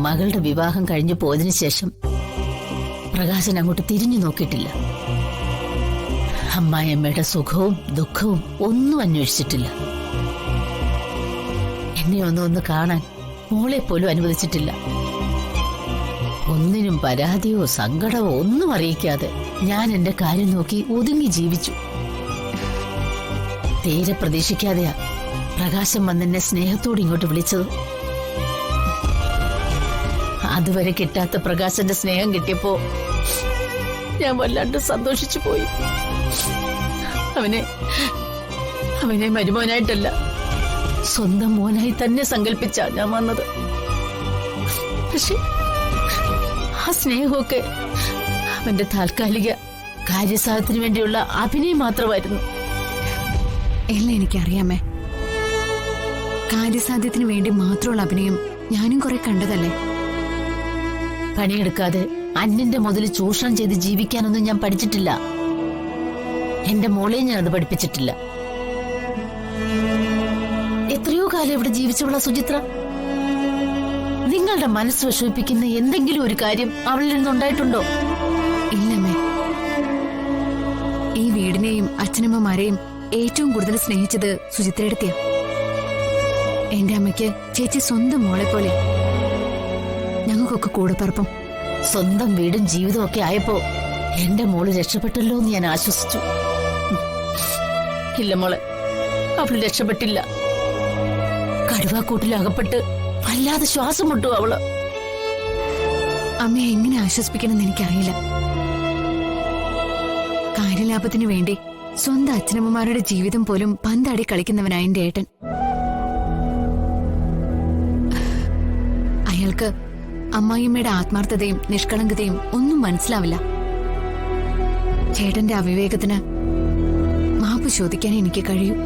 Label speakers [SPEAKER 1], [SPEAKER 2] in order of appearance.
[SPEAKER 1] മകളുടെ വിവാഹം കഴിഞ്ഞു പോയതിനു ശേഷം പ്രകാശൻ അങ്ങോട്ട് തിരിഞ്ഞു നോക്കിയിട്ടില്ല. അമ്മായിയമ്മയുടെ സുഖവും ദുഃഖവും ഒന്നും അന്വേഷിച്ചിട്ടില്ല. എന്നെ ഒന്ന് കാണാൻ മോളെ പോലും അനുവദിച്ചിട്ടില്ല. ഒന്നിനും പരാതിയോ സങ്കടമോ ഒന്നും അറിയിക്കാതെ ഞാൻ എന്റെ കാര്യം നോക്കി ഒതുങ്ങി ജീവിച്ചു. തീരെ പ്രതീക്ഷിക്കാതെയാ പ്രകാശം വന്നെന്നെ സ്നേഹത്തോട് ഇങ്ങോട്ട് വിളിച്ചത്. അതുവരെ കിട്ടാത്ത പ്രകാശന്റെ സ്നേഹം കിട്ടിയപ്പോ ഞാൻ വല്ലാണ്ട് സന്തോഷിച്ചു പോയി. അവനെ മരുമോനായിട്ടല്ല, സ്വന്തം മോനായി തന്നെ സങ്കല്പിച്ചാ ഞാൻ വന്നത്. പക്ഷെ ആ സ്നേഹമൊക്കെ അവന്റെ താൽക്കാലിക കാര്യസാധത്തിന് വേണ്ടിയുള്ള അഭിനയം മാത്രമായിരുന്നു.
[SPEAKER 2] എല്ലാം എനിക്കറിയാമേ. കാര്യസാധ്യത്തിന് വേണ്ടി മാത്രമുള്ള അഭിനയം ഞാനും കുറെ കണ്ടതല്ലേ.
[SPEAKER 1] പണിയെടുക്കാതെ അന്യന്റെ മുതൽ ചൂഷണം ചെയ്ത് ജീവിക്കാനൊന്നും ഞാൻ പഠിച്ചിട്ടില്ല. എന്റെ മോളെ ഞാൻ അത് പഠിപ്പിച്ചിട്ടില്ല. എത്രയോ കാലം ഇവിടെ ജീവിച്ചുള്ള സുചിത്ര, നിങ്ങളുടെ മനസ്സ് വിഷമിപ്പിക്കുന്ന എന്തെങ്കിലും ഒരു കാര്യം അവളിൽ നിന്നുണ്ടായിട്ടുണ്ടോ?
[SPEAKER 2] ഇല്ലമ്മേ. ഈ വീടിനെയും അച്ഛനമ്മമാരെയും ഏറ്റവും കൂടുതൽ സ്നേഹിച്ചത് സുചിത്രയെടുത്തിയ. എന്റെ അമ്മയ്ക്ക് ചേച്ചി സ്വന്തം മോളെ പോലെ. ഞങ്ങൾക്കൊക്കെ കൂടെ പറപ്പം.
[SPEAKER 1] സ്വന്തം വീടും ജീവിതവും ഒക്കെ ആയപ്പോ എന്റെ മോള് രക്ഷപ്പെട്ടല്ലോ എന്ന് ഞാൻ ആശ്വസിച്ചു. ഇല്ല മോളെ, അവള് രക്ഷപ്പെട്ടില്ല. കടുവാക്കൂട്ടിലകപ്പെട്ട് വല്ലാതെ ശ്വാസം മുട്ടു അവള്.
[SPEAKER 2] അമ്മയെ എങ്ങനെ ആശ്വസിപ്പിക്കണമെന്ന് എനിക്കറിയില്ല. കാര്യലാഭത്തിനു വേണ്ടി സ്വന്തം അച്ഛനമ്മമാരുടെ ജീവിതം പോലും പന്താടി കളിക്കുന്നവനായ എന്റെ ഏട്ടൻ. അയാൾക്ക് അമ്മായിയമ്മയുടെ ആത്മാർത്ഥതയും നിഷ്കളങ്കതയും ഒന്നും മനസ്സിലാവില്ല. ചേട്ടന്റെ അവിവേകത്തിന് മാപ്പ് ചോദിക്കാൻ എനിക്ക് കഴിയും.